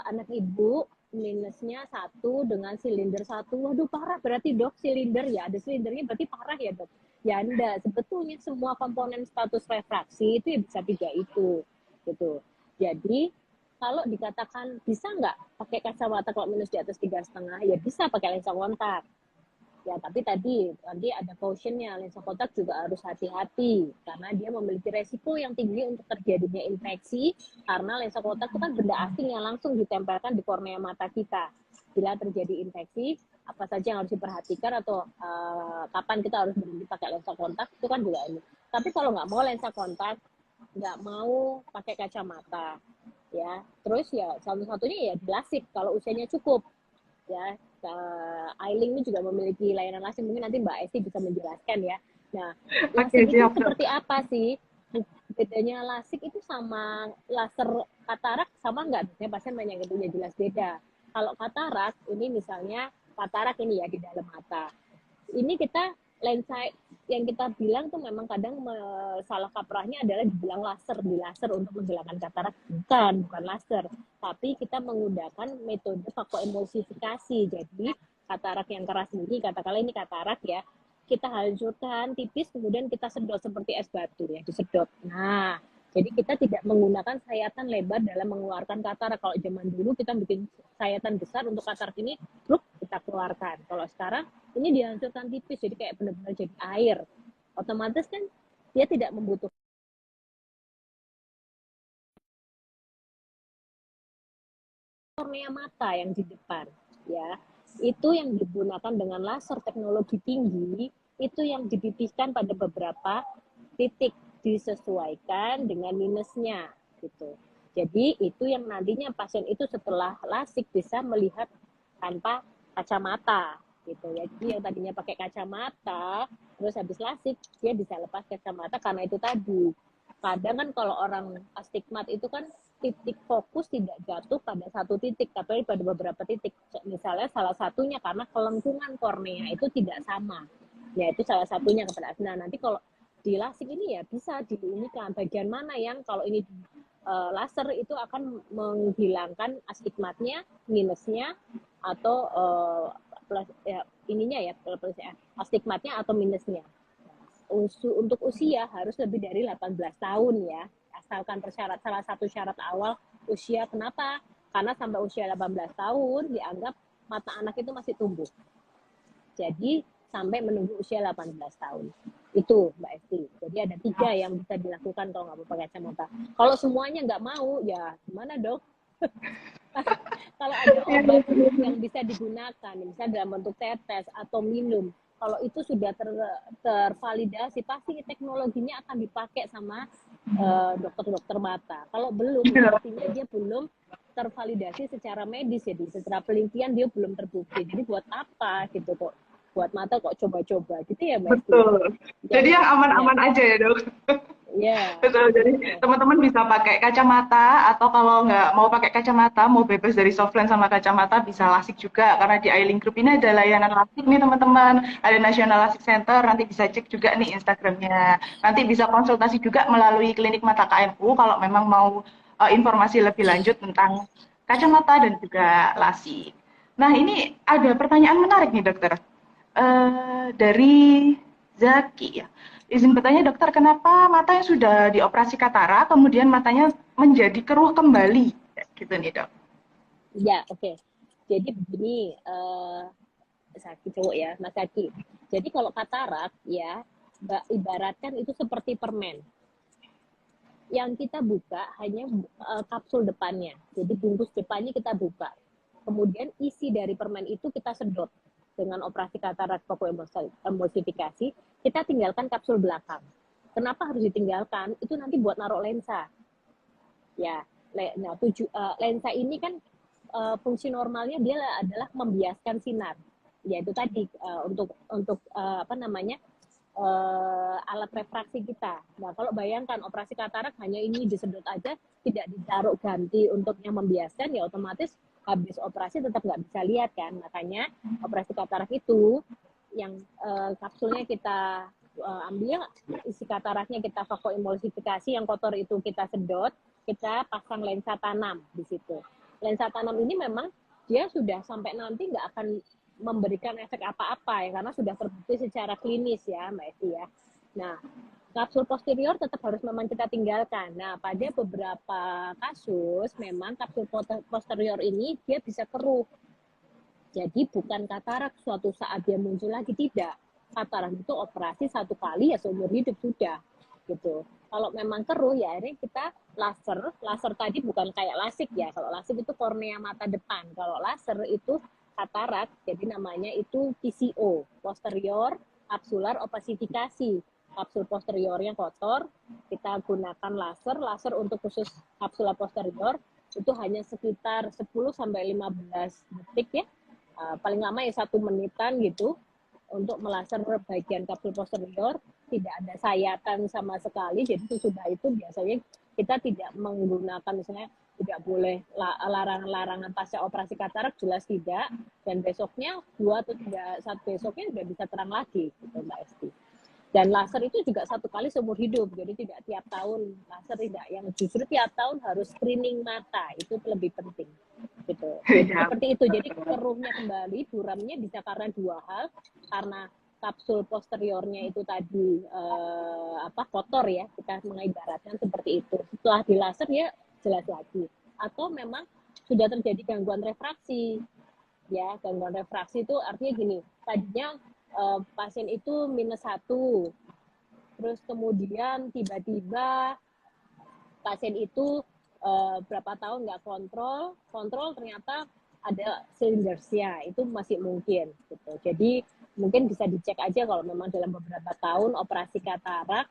anak ibu minusnya 1 dengan silinder 1, waduh parah berarti dok silinder ya, ada silindernya berarti parah ya dok. Ya enggak, sebetulnya semua komponen status refraksi itu ya bisa 3 itu gitu. Jadi kalau dikatakan bisa nggak pakai kacamata kalau minus di atas 3,5, ya bisa pakai lensa kontak. Ya, tapi tadi nanti ada cautionnya, lensa kontak juga harus hati-hati karena dia memiliki resiko yang tinggi untuk terjadinya infeksi karena lensa kontak itu kan benda asing yang langsung ditempelkan di kornea mata kita. Bila terjadi infeksi, apa saja yang harus diperhatikan atau kapan kita harus berhenti pakai lensa kontak itu kan juga ini. Tapi kalau nggak mau lensa kontak, nggak mau pakai kacamata, ya terus ya satu-satunya ya lasik kalau usianya cukup. Ya, Ailing ini juga memiliki layanan lasik, mungkin nanti Mbak Esti bisa menjelaskan ya. Nah, lasik itu seperti apa sih? Bedanya lasik itu sama laser katarak sama nggak? Biasanya pasien banyak itu ya jelas beda. Kalau katarak ini misalnya katarak ini ya di dalam mata. Ini kita lensa yang kita bilang tuh memang kadang salah kaprahnya adalah dibilang laser, di laser untuk menghilangkan katarak. Bukan laser. Tapi kita menggunakan metode fakoemulsifikasi. Jadi katarak yang keras ini, katakanlah ini katarak ya, kita hancurkan tipis, kemudian kita sedot seperti es batu ya, disedot. Nah, jadi kita tidak menggunakan sayatan lebar dalam mengeluarkan katarak. Kalau zaman dulu kita bikin sayatan besar untuk katarak ini, kita keluarkan. Kalau sekarang ini dihancurkan tipis, jadi kayak benar-benar jadi air. Otomatis kan dia tidak membutuhkan kornea mata yang di depan, ya. Itu yang digunakan dengan laser teknologi tinggi, itu yang dipipihkan pada beberapa titik, disesuaikan dengan minusnya, gitu. Jadi itu yang nantinya pasien itu setelah lasik bisa melihat tanpa kacamata, gitu ya. Jadi yang tadinya pakai kacamata, terus habis lasik dia bisa lepas kacamata karena itu tadi. Kadang kan kalau orang astigmat itu kan titik fokus tidak jatuh pada satu titik, tapi pada beberapa titik. Misalnya salah satunya karena kelengkungan kornea itu tidak sama. Ya itu salah satunya kepada. Nah nanti kalau di lasik ini ya bisa diunikan bagian mana yang kalau ini laser itu akan menghilangkan astigmatnya, minusnya atau plus ya, ininya ya plus ya, astigmatnya atau minusnya. Untuk usia harus lebih dari 18 tahun ya, asalkan persyarat salah satu syarat awal usia. Kenapa? Karena sampai usia 18 tahun dianggap mata anak itu masih tumbuh. Jadi sampai menunggu usia 18 tahun. Itu Mbak Esti. Jadi ada 3 yang bisa dilakukan kalau nggak mau pakai kacamata. Kalau semuanya nggak mau, ya gimana dok? Kalau ada obat yang bisa digunakan, misalnya dalam bentuk tetes atau minum, kalau itu sudah tervalidasi, pasti teknologinya akan dipakai sama dokter-dokter mata. Kalau belum, artinya dia belum tervalidasi secara medis, jadi secara penelitian dia belum terbukti. Jadi buat apa gitu kok? Buat mata kok coba-coba gitu ya Mbak? Betul. Jadi yang aman-aman aja ya dok. Iya. Betul. Jadi teman-teman bisa pakai kacamata atau kalau nggak mau pakai kacamata, mau bebas dari softland sama kacamata bisa lasik juga. Karena di iLink Group ini ada layanan lasik nih teman-teman. Ada National Lasik Center. Nanti bisa cek juga nih Instagramnya. Nanti bisa konsultasi juga melalui klinik mata KMU kalau memang mau informasi lebih lanjut tentang kacamata dan juga lasik. Nah ini ada pertanyaan menarik nih dokter. Dari Zaki ya. Izin bertanya dokter, kenapa mata yang sudah dioperasi katarak kemudian matanya menjadi keruh kembali, gitu nih dok. Ya, oke. Jadi begini, Saki cowok ya, Mas Saki. Jadi kalau katarak ya, ibaratkan itu seperti permen. Yang kita buka hanya kapsul depannya. Jadi bungkus depannya kita buka. Kemudian isi dari permen itu kita sedot dengan operasi katarak fokoemulsifikasi. Kita tinggalkan kapsul belakang. Kenapa harus ditinggalkan? Itu nanti buat naruh lensa. Ya, nah lensa ini kan fungsi normalnya dia adalah membiaskan sinar. Yaitu tadi untuk apa namanya? Alat refraksi kita. Nah, kalau bayangkan operasi katarak hanya ini disedot aja, tidak ditaruh ganti untuk yang membiaskan, ya otomatis habis operasi tetap nggak bisa lihat kan. Makanya operasi katarak itu yang kapsulnya kita ambil, isi kataraknya kita fokoemulsifikasi, yang kotor itu kita sedot, kita pasang lensa tanam di situ. Lensa tanam ini memang dia sudah sampai nanti nggak akan memberikan efek apa-apa ya, karena sudah terbukti secara klinis ya Mbak Esti ya. Nah, kapsul posterior tetap harus memang kita tinggalkan. Nah, pada beberapa kasus memang kapsul posterior ini dia bisa keruh. Jadi bukan katarak suatu saat dia muncul lagi, tidak. Katarak itu operasi satu kali ya seumur hidup sudah gitu. Kalau memang keruh ya ini kita laser tadi bukan kayak lasik ya. Kalau lasik itu kornea mata depan. Kalau laser itu katarak, jadi namanya itu PCO, posterior capsular opacifikasi. Kapsul posteriornya kotor, kita gunakan laser untuk khusus kapsula posterior itu hanya sekitar 10 sampai 15 detik ya. Paling lama ya 1 menitan gitu untuk melaser bagian kapsul posterior, tidak ada sayatan sama sekali. Jadi sesudah itu biasanya kita tidak menggunakan, misalnya tidak boleh larangan pasca operasi katarak, jelas tidak. Dan besoknya 2 atau 3 saat besoknya sudah bisa terang lagi gitu Mbak Esti. Dan laser itu juga satu kali seumur hidup, jadi tidak tiap tahun laser, tidak. Yang justru tiap tahun harus screening mata, itu lebih penting gitu. Seperti itu. Jadi keruhnya kembali, buramnya bisa karena 2 hal, karena kapsul posteriornya itu tadi kotor ya, kita mengibaratkan seperti itu. Setelah di laser ya jelas lagi. Atau memang sudah terjadi gangguan refraksi. Ya, gangguan refraksi itu artinya gini, tadinya pasien itu -1, terus kemudian tiba-tiba pasien itu berapa tahun nggak kontrol ternyata ada silindersia, itu masih mungkin gitu. Jadi mungkin bisa dicek aja kalau memang dalam beberapa tahun operasi katarak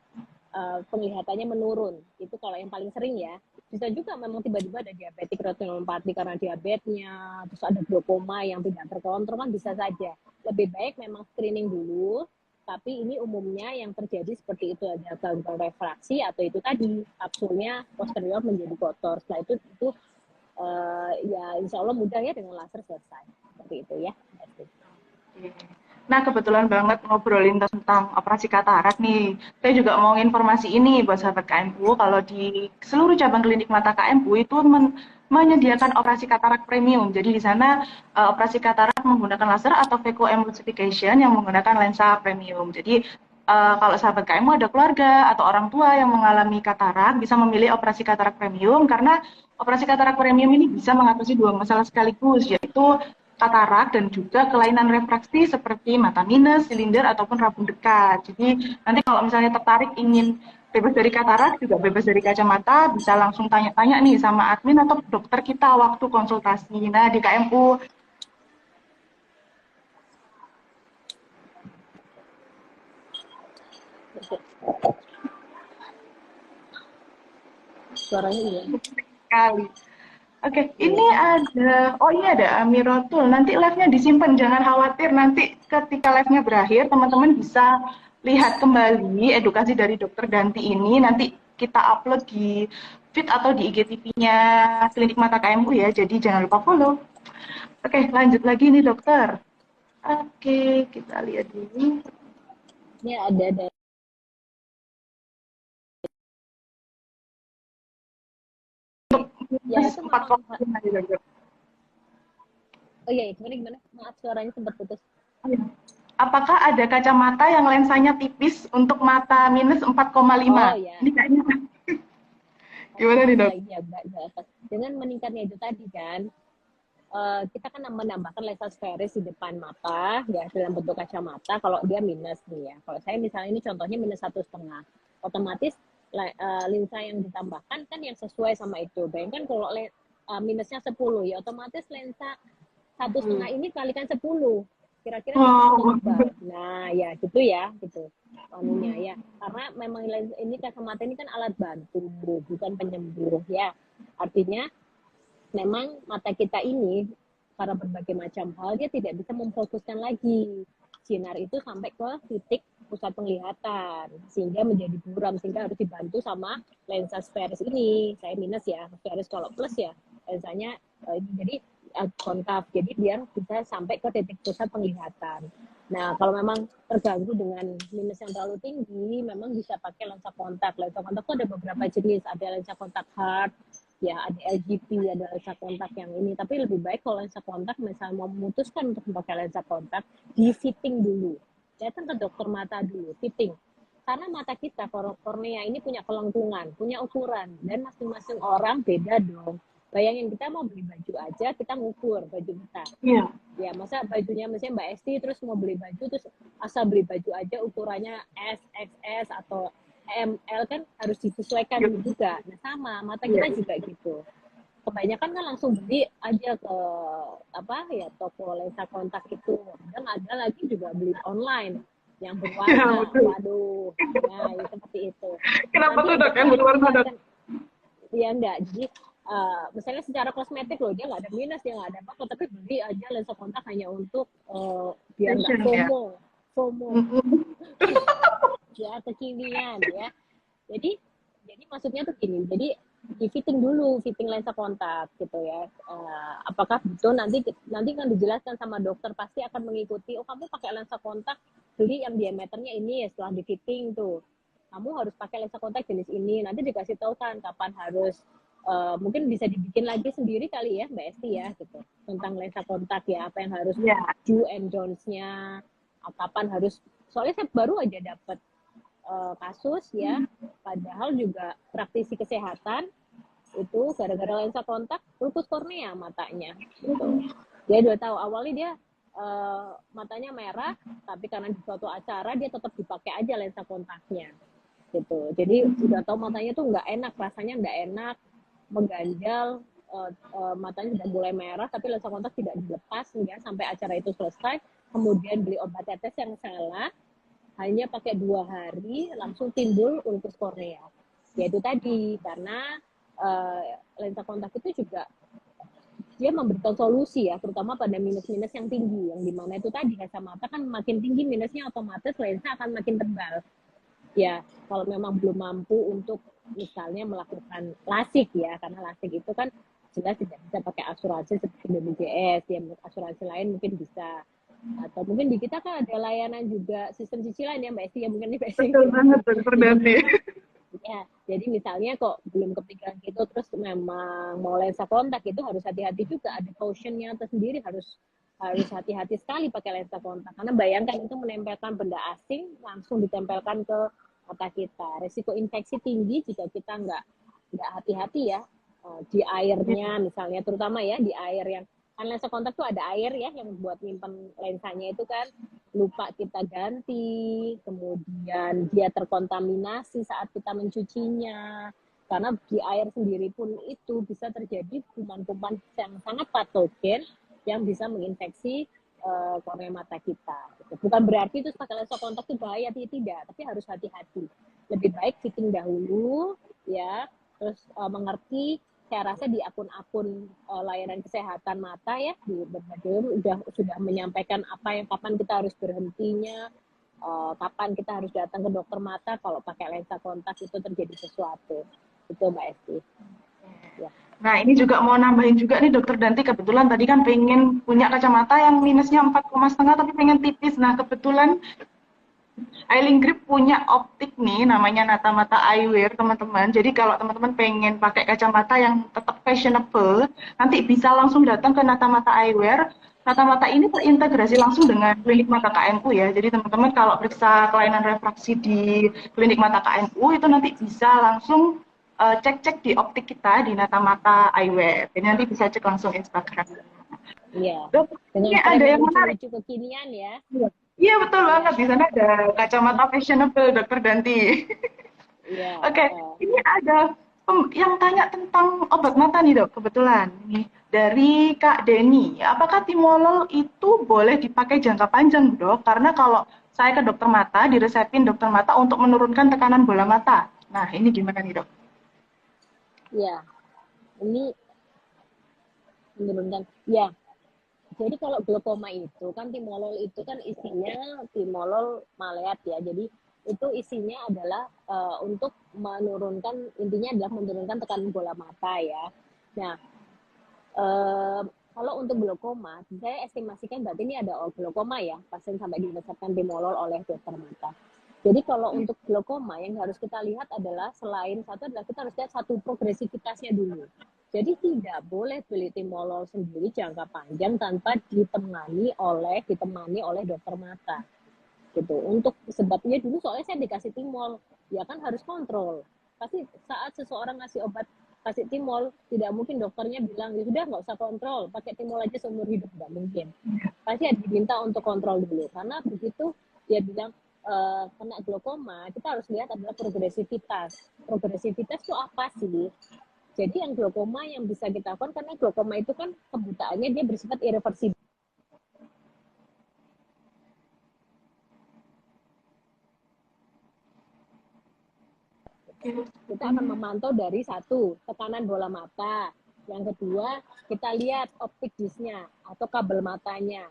penglihatannya menurun, itu kalau yang paling sering ya. Bisa juga memang tiba-tiba ada diabetik retinopati karena diabetesnya, terus ada glaukoma yang tidak terkontrol, kan bisa saja. Lebih baik memang screening dulu, tapi ini umumnya yang terjadi seperti itu, ada gangguan refraksi atau itu tadi kapsulnya posterior menjadi kotor. Setelah itu ya insya Allah mudah ya, dengan laser selesai. Seperti itu ya. Nah, kebetulan banget ngobrolin tentang operasi katarak nih. Saya juga mau informasi ini buat sahabat KMU, kalau di seluruh cabang klinik mata KMU itu menyediakan operasi katarak premium. Jadi di sana operasi katarak menggunakan laser atau phacoemulsification yang menggunakan lensa premium. Jadi kalau sahabat KMU ada keluarga atau orang tua yang mengalami katarak, bisa memilih operasi katarak premium, karena operasi katarak premium ini bisa mengatasi 2 masalah sekaligus, yaitu katarak dan juga kelainan refraksi seperti mata minus, silinder, ataupun rabun dekat. Jadi nanti kalau misalnya tertarik ingin bebas dari katarak, juga bebas dari kacamata, bisa langsung tanya-tanya nih sama admin atau dokter kita waktu konsultasi. Nah, di KMU. Suaranya iya. Sekali. Oke, ini ada, oh ini ada Amirotul. Nanti live-nya disimpan, jangan khawatir. Nanti ketika live-nya berakhir, teman-teman bisa lihat kembali edukasi dari Dokter Danti ini. Nanti kita upload di feed atau di IGTV-nya Klinik Mata KMU ya. Jadi jangan lupa follow. Oke, lanjut lagi nih dokter. Oke, kita lihat dulu. Ini ada. Ya, itu 4,5 nih dokter. Oh iya, gimana? Maaf, suaranya sempat putus. Apakah ada kacamata yang lensanya tipis untuk mata minus 4,5? Oh ya. Ini kayaknya Gimana nih dok? lagi agak jelas. Dengan meningkatnya itu tadi kan, kita kan menambahkan lensa sferis di depan mata ya dalam bentuk kacamata kalau dia minus nih ya. Kalau saya misalnya ini contohnya minus 1,5, otomatis lensa yang ditambahkan kan yang sesuai sama itu. Bayangkan kalau minusnya 10 ya otomatis lensa 1,5 ini kalikan 10, kira-kira seberapa tebal. Nah ya gitu ya gitu anunya ya, karena memang lensa ini kacamata ini kan alat bantu bukan penyembuh ya, artinya memang mata kita ini karena berbagai macam hal dia tidak bisa memfokuskan lagi sinar itu sampai ke titik pusat penglihatan sehingga menjadi buram, sehingga harus dibantu sama lensa sferis ini. Saya minus ya, sferis kalau plus ya lensanya ini jadi konkav, jadi biar bisa sampai ke titik pusat penglihatan. Nah kalau memang terganggu dengan minus yang terlalu tinggi, memang bisa pakai lensa kontak. Lensa kontak itu ada beberapa jenis, ada lensa kontak hard, ya ada LGP, ada lensa kontak yang ini. Tapi lebih baik kalau lensa kontak misalnya mau memutuskan untuk memakai lensa kontak, di fitting dulu, datang ke dokter mata dulu, fitting. Karena mata kita, kornea ini punya kelengkungan, punya ukuran, dan masing-masing orang beda dong. Bayangin kita mau beli baju aja, kita ngukur baju kita. Iya. Ya masa bajunya misalnya Mbak Esti terus mau beli baju terus asal beli baju aja ukurannya S, XS atau ML kan harus disesuaikan juga. Nah sama mata kita juga gitu. Kebanyakan kan langsung beli aja ke toko lensa kontak itu. Dan ada lagi juga beli online yang berwarna. Waduh, nah ya seperti itu. Kenapa tuh dok yang berwarna dok? Ya enggak, jadi misalnya secara kosmetik loh dia nggak ada minus, dia nggak ada apa-apa, tapi beli aja lensa kontak hanya untuk biar nggak FOMO ya kekinian ya. Jadi maksudnya tuh gini, jadi di fitting dulu, fitting lensa kontak gitu ya. Apakah betul nanti kan dijelaskan sama dokter, pasti akan mengikuti, oh kamu pakai lensa kontak beli yang diameternya ini ya, setelah di fitting tuh kamu harus pakai lensa kontak jenis ini, nanti dikasih tahu kan kapan harus mungkin bisa dibikin lagi sendiri kali ya Mbak Esti ya gitu tentang lensa kontak ya, apa yang harus do and don'ts-nya, kapan harus, soalnya saya baru aja dapat kasus ya, padahal juga praktisi kesehatan itu gara-gara lensa kontak lupus kornea matanya gitu. Dia 2 tahun awalnya dia matanya merah, tapi karena di suatu acara dia tetap dipakai aja lensa kontaknya gitu. Jadi udah tahu matanya tuh nggak enak, rasanya nggak enak, mengganjal, matanya sudah mulai merah, tapi lensa kontak tidak dilepas ya sampai acara itu selesai. Kemudian beli obat tetes yang salah, hanya pakai 2 hari langsung timbul ulkus kornea. Yaitu tadi karena lensa kontak itu juga dia memberikan solusi ya, terutama pada minus-minus yang tinggi, yang dimana itu tadi kacamata kan makin tinggi minusnya, otomatis lensa akan makin tebal. Ya, kalau memang belum mampu untuk misalnya melakukan lasik ya, karena lasik itu kan jelas tidak bisa pakai asuransi seperti BPJS, ya asuransi lain mungkin bisa. Atau mungkin di kita kan ada layanan juga sistem cicilan ya Mbak Esti ya, mungkin Mbak Esti. Betul banget Dokter Danti. Ya, jadi misalnya kok belum kepikiran gitu, terus memang mau lensa kontak itu harus hati-hati juga, ada cautionnya tersendiri, harus hati-hati sekali pakai lensa kontak, karena bayangkan itu menempelkan benda asing langsung ditempelkan ke mata kita, resiko infeksi tinggi jika kita nggak hati-hati ya di airnya misalnya, terutama ya di air yang kan lensa kontak tuh ada air ya yang buat nyimpen lensanya itu kan, lupa kita ganti, kemudian dia terkontaminasi saat kita mencucinya, karena di air sendiri pun itu bisa terjadi kuman-kuman yang sangat patogen yang bisa menginfeksi kornea mata kita. Bukan berarti itu pakai lensa kontak itu bahaya, tidak, tapi harus hati-hati. Lebih baik fitting dahulu ya, terus mengerti. Saya rasa di akun-akun layanan kesehatan mata ya di berbagai sudah menyampaikan kapan kita harus berhentinya, kapan kita harus datang ke dokter mata kalau pakai lensa kontak itu terjadi sesuatu. Itu Mbak Esti. Ya. Nah ini juga mau nambahin juga nih Dokter Danti, kebetulan tadi kan pengen punya kacamata yang minusnya 4,5 tapi pengen tipis. Nah kebetulan Eyelink Grip punya optik nih namanya Nata Mata Eyewear teman-teman. Jadi kalau teman-teman pengen pakai kacamata yang tetap fashionable, nanti bisa langsung datang ke Nata Mata Eyewear. Nata Mata ini terintegrasi langsung dengan klinik mata KMU ya. Jadi teman-teman kalau periksa kelainan refraksi di klinik mata KMU itu nanti bisa langsung cek-cek di optik kita di Nata Mata Eyewear. Jadi nanti bisa cek langsung Instagram. Iya. Dok, Dengan ini frame ada yang yang menarik. lucu-lucu kekinian ya. Iya, iya, betul Iya. banget. Di sana ada kacamata fashionable Dokter Danti. Iya. Oke, ini ada yang tanya tentang obat mata nih dok, kebetulan. Nih, dari Kak Denny, apakah timolol itu boleh dipakai jangka panjang dok? Karena kalau saya ke dokter mata, diresepin dokter mata untuk menurunkan tekanan bola mata. Nah, ini gimana nih dok? Iya. Ini menurunkan. Ya, jadi kalau glaukoma itu kan timolol itu kan isinya timolol maleat ya. Jadi itu isinya adalah untuk menurunkan, intinya adalah menurunkan tekanan bola mata ya. Nah, eh, kalau untuk glaukoma, saya estimasikan berarti ini ada glaukoma ya, pasien sampai diresepkan timolol oleh dokter mata. Jadi kalau untuk glaukoma yang harus kita lihat adalah selain satu adalah kita harus lihat satu progresivitasnya dulu. Jadi tidak boleh beli timolol sendiri jangka panjang tanpa ditemani oleh dokter mata gitu. Untuk sebabnya dulu soalnya saya dikasih timol, ya kan harus kontrol. Pasti saat seseorang ngasih obat kasih timol, tidak mungkin dokternya bilang ya sudah nggak usah kontrol, pakai timol aja seumur hidup, nggak mungkin. Pasti diminta untuk kontrol dulu, karena begitu dia bilang kena glaukoma, kita harus lihat adalah progresivitas. Progresivitas itu apa sih? Jadi yang glaukoma yang bisa kita lakukan, karena glaukoma itu kan kebutaannya dia bersifat irreversibel. Kita akan memantau dari satu, tekanan bola mata. Yang kedua, kita lihat optik disnya atau kabel matanya.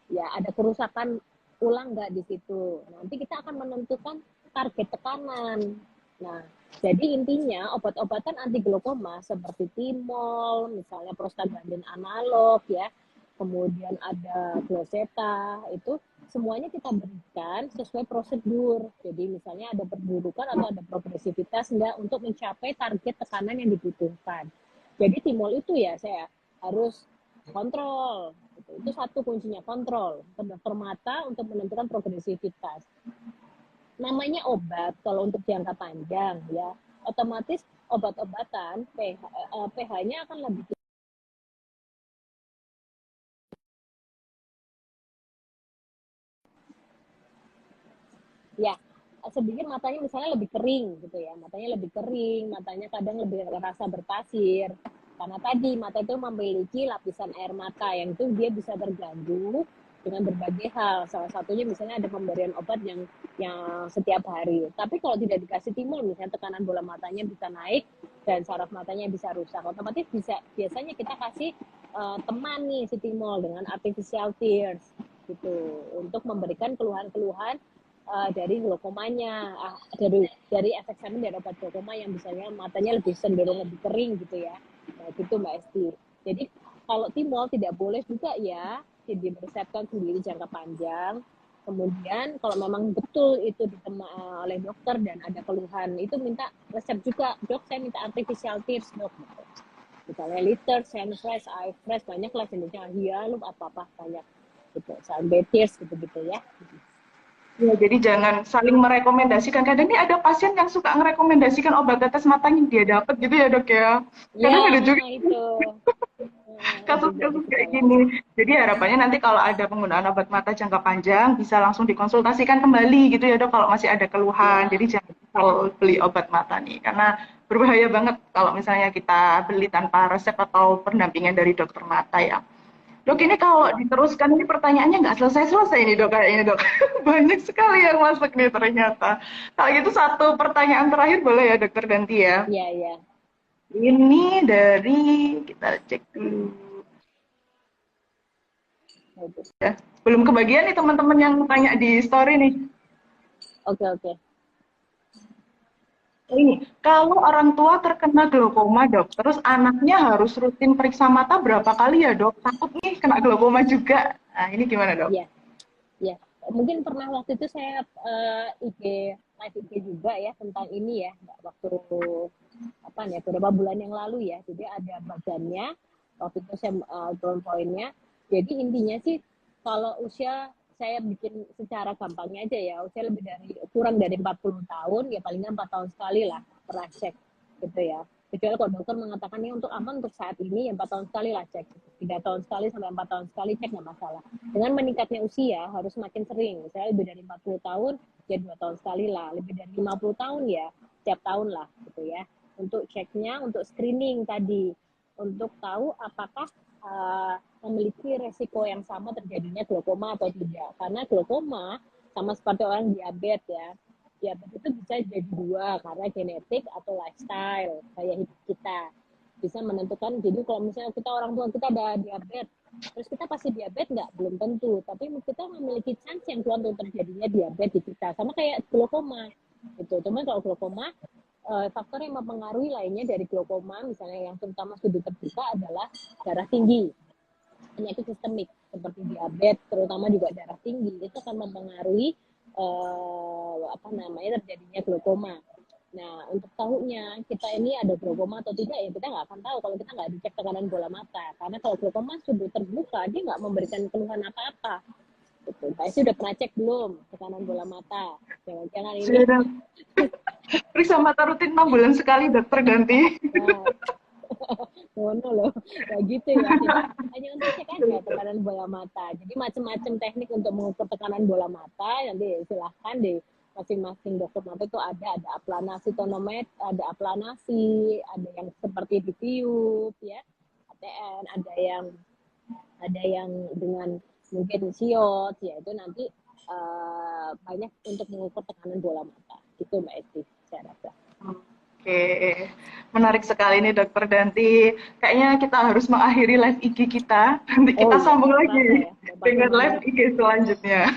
Ya, ada kerusakan ulang nggak di situ. Nanti kita akan menentukan target tekanan. Nah, jadi intinya obat-obatan anti glaukoma seperti timol, misalnya prostaglandin analog ya, kemudian ada gloseta, itu semuanya kita berikan sesuai prosedur. Jadi misalnya ada perburukan atau ada progresivitas enggak untuk mencapai target tekanan yang dibutuhkan. Jadi timol itu ya saya harus kontrol. Itu satu kuncinya, kontrol ke dokter mata untuk menentukan progresivitas. Namanya obat kalau untuk jangka panjang ya, otomatis obat-obatan pH-nya akan lebih ya, sedikit matanya misalnya lebih kering gitu ya, matanya kadang lebih rasa berpasir, karena tadi mata itu memiliki lapisan air mata yang itu dia bisa terganggu dengan berbagai hal, salah satunya misalnya ada pemberian obat yang setiap hari. Tapi kalau tidak dikasih timul, misalnya tekanan bola matanya bisa naik dan saraf matanya bisa rusak, otomatis biasanya kita kasih teman nih si timol dengan artificial tears gitu, untuk memberikan keluhan-keluhan dari glaukomanya, dari efek samping dari obat glaukoma yang misalnya matanya lebih cenderung lebih kering gitu ya. Nah, gitu Mbak Esti. Jadi kalau timol tidak boleh juga ya diresepkan sendiri jangka panjang. Kemudian kalau memang betul itu oleh dokter dan ada keluhan, itu minta resep juga, dok saya minta artificial tears dok. Gitu. Misalnya liter, Senfresh, iFresh, banyak lah jenisnya, Hyaluronic apa-apa banyak gitu, sampai tears gitu-gitu ya. Ya, jadi jangan saling merekomendasikan. Kadang ini ada pasien yang suka merekomendasikan obat tetes mata yang dia dapat gitu ya dok ya. Ya, Kadang ada juga itu. Juga kasus-kasus bisa kayak ya. gini. Jadi harapannya nanti kalau ada penggunaan obat mata jangka panjang bisa langsung dikonsultasikan kembali gitu ya dok kalau masih ada keluhan. Jadi Ya, jangan kalau beli obat mata nih karena berbahaya banget kalau misalnya kita beli tanpa resep atau pendampingan dari dokter mata ya. Dok ini ya, kalau ya. diteruskan ini pertanyaannya nggak selesai-selesai nih dok kayak ini dok. Banyak sekali yang masuk nih ternyata. Kalau gitu satu pertanyaan terakhir boleh ya dokter Danti ya. Ya, ya. Ini dari kita cek dulu. Bagus. Ya. Belum kebagian nih teman-teman yang tanya di story nih. Oke, oke. Ini, kalau orang tua terkena glaukoma dok, terus anaknya harus rutin periksa mata berapa kali ya dok? Takut nih kena glaukoma juga. Nah ini gimana dok? Ya, ya. Mungkin pernah waktu itu saya live IG juga ya tentang ini ya, waktu apa nih, beberapa bulan yang lalu ya. Jadi ada bagiannya, waktu itu saya poinnya. Jadi intinya sih kalau usia, saya bikin secara gampangnya aja ya, usia kurang dari 40 tahun ya paling nggak 4 tahun sekali lah pernah cek. gitu ya. Kecuali kalau dokter mengatakan ini untuk aman untuk saat ini, ya 4 tahun sekali lah cek. 3 tahun sekali sampai 4 tahun sekali cek nggak masalah. Dengan meningkatnya usia harus makin sering. Misalnya lebih dari 40 tahun, ya 2 tahun sekali lah. Lebih dari 50 tahun ya setiap tahun lah gitu ya. Untuk ceknya, untuk screening tadi. Untuk tahu apakah memiliki resiko yang sama terjadinya glaukoma atau tidak. Karena glaukoma sama seperti orang diabetes ya. Diabetes itu bisa jadi dua, karena genetik atau lifestyle gaya hidup kita bisa menentukan. Jadi kalau misalnya kita orang tua kita ada diabetes, terus kita pasti diabetes nggak, belum tentu, tapi kita memiliki chance yang kuat untuk terjadinya diabetes di kita, sama kayak glaukoma itu. Cuman kalau glaukoma faktor yang mempengaruhi lainnya dari glaukoma misalnya yang terutama studi terbuka adalah darah tinggi, penyakit sistemik seperti diabetes, terutama juga darah tinggi, itu akan mempengaruhi terjadinya glaukoma. Nah, untuk tahunya kita ini ada glaukoma atau tidak, ya kita nggak akan tahu kalau kita nggak dicek tekanan bola mata. Karena kalau glaukoma sudah terbuka, dia nggak memberikan keluhan apa-apa. Gitu. Saya sih udah pernah cek belum tekanan bola mata. Jangan-jangan ini. Sudah. Periksa mata rutin 6 bulan sekali, dokter ganti. Ngono loh, kayak gitu ya. Jadi, hanya untuk cek aja tekanan bola mata. Jadi macam-macam teknik untuk mengukur tekanan bola mata. Nanti silahkan di masing-masing dokter mata itu ada aplanasi tonometer, ada aplanasi, ada yang seperti di tiup ya, ATN, ada yang dengan mungkin siot ya, itu nanti banyak untuk mengukur tekanan bola mata. Itu Mbak Esti, saya rasa. Oke, menarik sekali nih Dokter Danti. Kayaknya kita harus mengakhiri live IG kita. Nanti kita sambung lagi dengan live IG selanjutnya.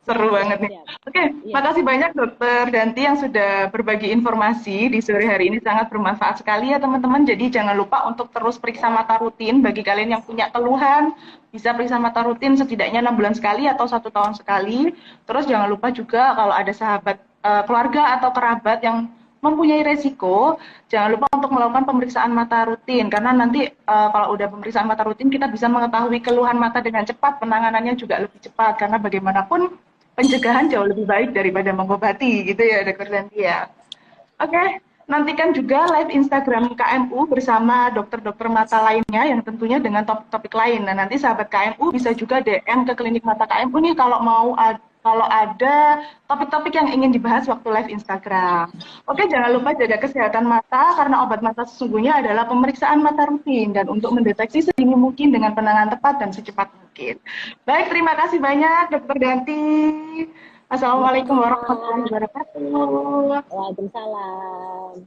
Seru banget nih. Oke, makasih banyak Dokter Danti yang sudah berbagi informasi di sore hari ini, sangat bermanfaat sekali ya teman-teman. Jadi jangan lupa untuk terus periksa mata rutin. Bagi kalian yang punya keluhan, bisa periksa mata rutin setidaknya 6 bulan sekali atau 1 tahun sekali. Terus jangan lupa juga kalau ada sahabat keluarga atau kerabat yang mempunyai resiko, jangan lupa untuk melakukan pemeriksaan mata rutin, karena nanti kalau udah pemeriksaan mata rutin kita bisa mengetahui keluhan mata dengan cepat, penanganannya juga lebih cepat, karena bagaimanapun pencegahan jauh lebih baik daripada mengobati, gitu ya Dokter Danti ya. Oke, nantikan juga live Instagram KMU bersama dokter-dokter mata lainnya yang tentunya dengan topik-topik lain. Nah, nanti sahabat KMU bisa juga DM ke klinik mata KMU nih kalau ada topik-topik yang ingin dibahas waktu live Instagram. Oke, jangan lupa jaga kesehatan mata karena obat mata sesungguhnya adalah pemeriksaan mata rutin dan untuk mendeteksi sedini mungkin dengan penanganan tepat dan secepat mungkin. Baik, terima kasih banyak Dokter Danti. Assalamualaikum warahmatullahi wabarakatuh. Waalaikumsalam.